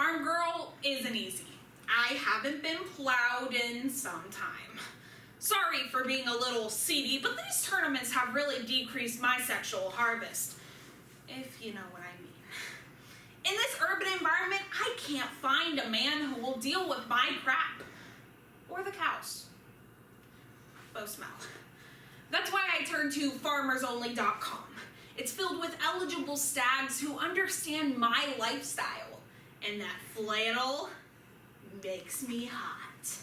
farm girl isn't easy. I haven't been plowed in some time. Sorry for being a little seedy, but these tournaments have really decreased my sexual harvest, if you know what I mean. In this urban environment, I can't find a man who will deal with my crap. Or the cows. Both smell. That's why I turn to farmersonly.com. It's filled with eligible stags who understand my lifestyle. And that flannel makes me hot.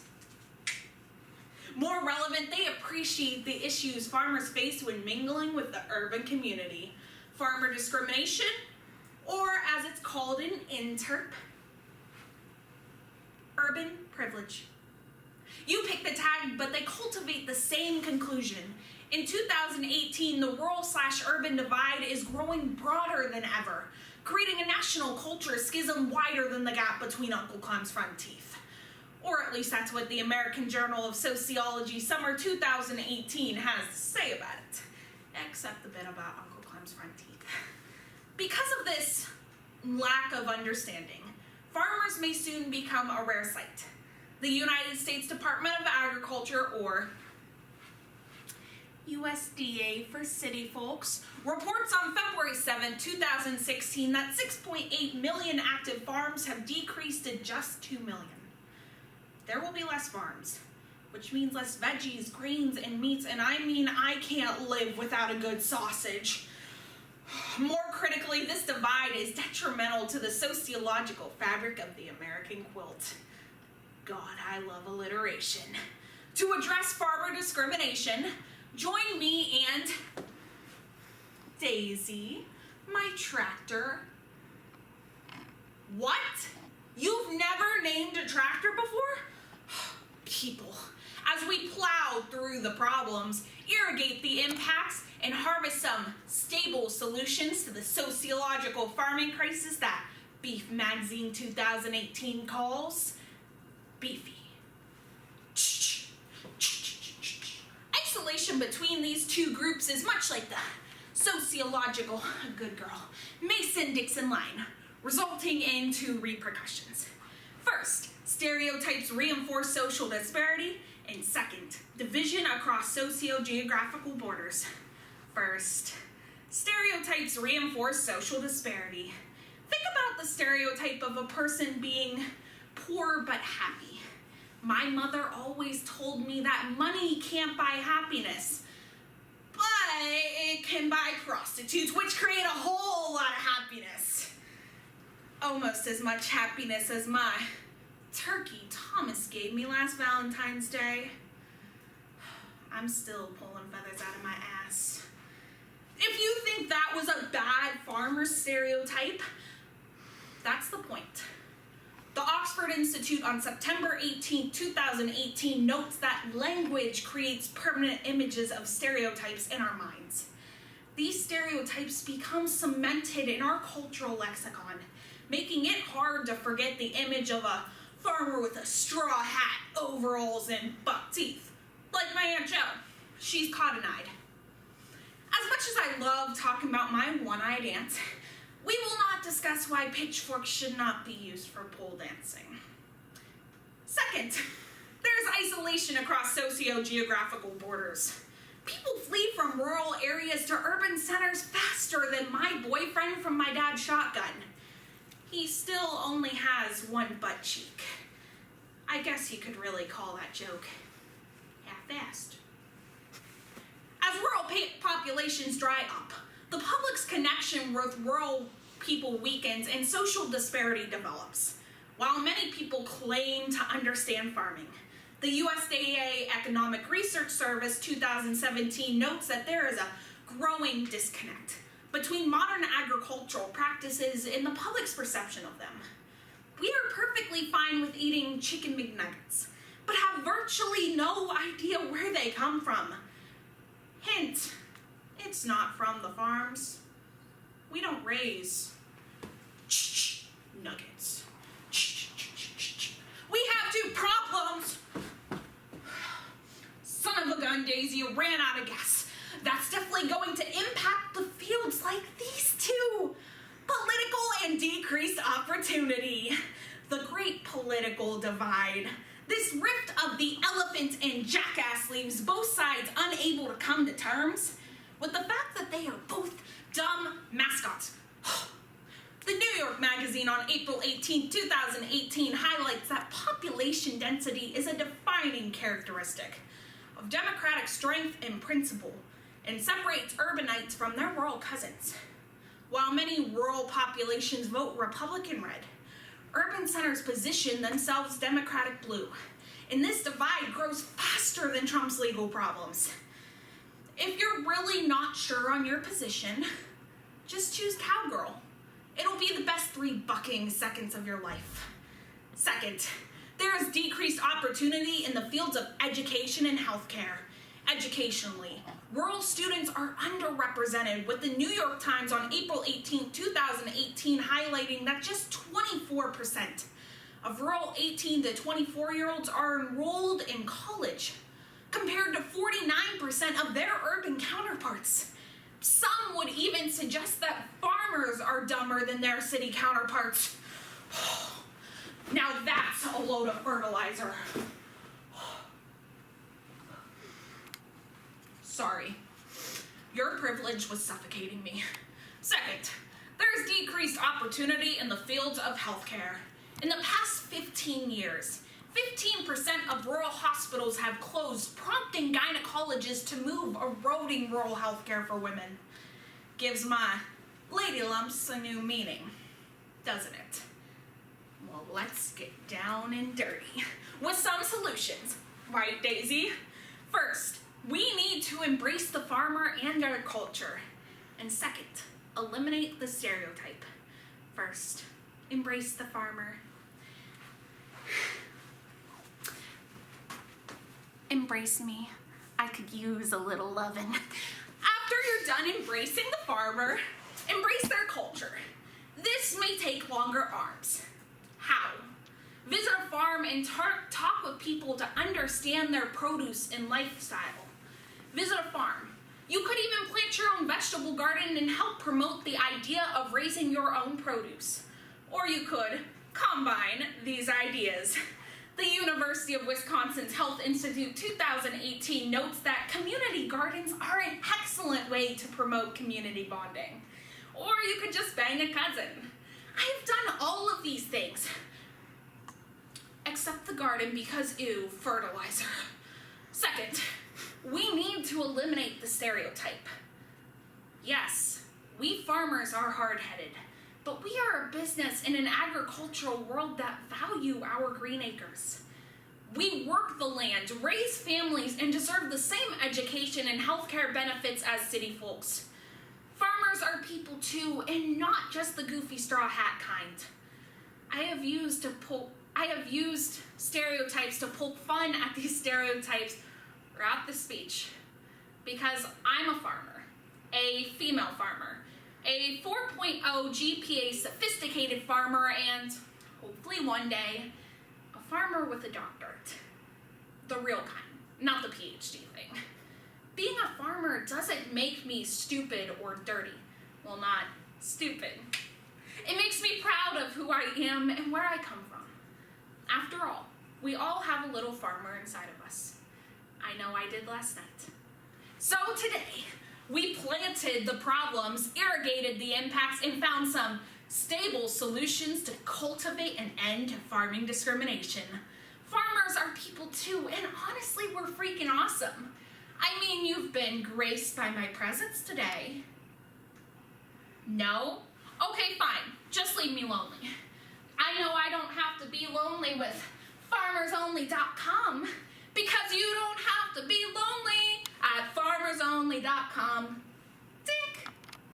More relevant, they appreciate the issues farmers face when mingling with the urban community. Farmer discrimination, or as it's called in INTERP, urban privilege. You pick the tag, but they cultivate the same conclusion. In 2018, the rural/urban divide is growing broader than ever, creating a national culture schism wider than the gap between Uncle Clem's front teeth. Or at least that's what the American Journal of Sociology Summer 2018 has to say about it. Except the bit about Uncle Clem's front teeth. Because of this lack of understanding, farmers may soon become a rare sight. The United States Department of Agriculture, or USDA for city folks, reports on February 7, 2016 that 6.8 million active farms have decreased to just 2 million. There will be less farms, which means less veggies, grains, and meats, and I mean I can't live without a good sausage. More critically, this divide is detrimental to the sociological fabric of the American quilt. God, I love alliteration. To address farmer discrimination, join me and Daisy, my tractor. What? You've never named a tractor before? People, as we plow through the problems, irrigate the impacts, and harvest some stable solutions to the sociological farming crisis that Beef Magazine 2018 calls beefy. Isolation between these two groups is much like the sociological, good girl, Mason-Dixon line, resulting in two repercussions. First, stereotypes reinforce social disparity, and second, division across socio-geographical borders. First, stereotypes reinforce social disparity. Think about the stereotype of a person being poor but happy. My mother always told me that money can't buy happiness, but it can buy prostitutes, which create a whole lot of happiness. Almost as much happiness as my turkey Thomas gave me last Valentine's Day. I'm still pulling feathers out of my ass. If you think that was a bad farmer stereotype, that's the point. The Oxford Institute on September 18, 2018 notes that language creates permanent images of stereotypes in our minds. These stereotypes become cemented in our cultural lexicon, making it hard to forget the image of a farmer with a straw hat, overalls, and buck teeth. Like my Aunt Jo, she's cotton-eyed. As much as I love talking about my one-eyed aunt, we will not discuss why pitchforks should not be used for pole dancing. Second, there's isolation across socio-geographical borders. People flee from rural areas to urban centers faster than my boyfriend from my dad's shotgun. He still only has one butt cheek. I guess you could really call that joke half-assed. As rural populations dry up, the public's connection with rural people weakens and social disparity develops. While many people claim to understand farming, the USDA Economic Research Service 2017 notes that there is a growing disconnect between modern agricultural practices and the public's perception of them. We are perfectly fine with eating chicken McNuggets, but have virtually no idea where they come from. Hint, it's not from the farms. We don't raise nuggets. We have two problems. Son of a gun, Daisy, you ran out of gas. That's definitely going to impact the fields like these two. Political and decreased opportunity. great political divide. This rift of the elephant and jackass leaves both sides unable to come to terms with the fact that they are both dumb mascots. The New York Magazine on April 18, 2018 highlights that population density is a defining characteristic of democratic strength and principle and separates urbanites from their rural cousins. While many rural populations vote Republican red, urban centers position themselves Democratic blue, and this divide grows faster than Trump's legal problems. If you're really not sure on your position, just choose cowgirl. It'll be the best 3 bucking seconds of your life. Second, there is decreased opportunity in the fields of education and healthcare. Educationally, rural students are underrepresented, with the New York Times on April 18, 2018 highlighting that just 24% of rural 18 to 24-year-olds are enrolled in college, compared to 49% of their urban counterparts. Some would even suggest that farmers are dumber than their city counterparts. Now that's a load of fertilizer. Sorry, your privilege was suffocating me. Second, there is decreased opportunity in the fields of healthcare. In the past 15 years, 15% of rural hospitals have closed, prompting gynecologists to move, eroding rural healthcare for women. Gives my lady lumps a new meaning, doesn't it? Well, let's get down and dirty with some solutions. Right, Daisy? First, we need to embrace the farmer and their culture. And second, eliminate the stereotype. First, embrace the farmer. Embrace me. I could use a little lovin'. After you're done embracing the farmer, embrace their culture. This may take longer arms. How? Visit a farm and talk with people to understand their produce and lifestyle. Visit a farm. You could even plant your own vegetable garden and help promote the idea of raising your own produce. Or you could combine these ideas. The University of Wisconsin's Health Institute 2018 notes that community gardens are an excellent way to promote community bonding. Or you could just bang a cousin. I've done all of these things. Except the garden because, ew, fertilizer. Second, we need to eliminate the stereotype. Yes, we farmers are hard-headed, but we are a business in an agricultural world that value our green acres. We work the land, raise families, and deserve the same education and healthcare benefits as city folks. Farmers are people too, and not just the goofy straw hat kind. I have used stereotypes to poke fun at these stereotypes throughout the speech because I'm a farmer, a female farmer, a 4.0 GPA sophisticated farmer, and hopefully one day, a farmer with a doctorate. The real kind, not the PhD thing. Being a farmer doesn't make me stupid or dirty. Well, not stupid. It makes me proud of who I am and where I come from. After all, we all have a little farmer inside of us. I know I did last night. So today, we planted the problems, irrigated the impacts, and found some stable solutions to cultivate an end to farming discrimination. Farmers are people too, and honestly, we're freaking awesome. I mean, you've been graced by my presence today. No? Okay, fine. Just leave me lonely. I know I don't have to be lonely with farmersonly.com because you don't have to be lonely at farmersonly.com.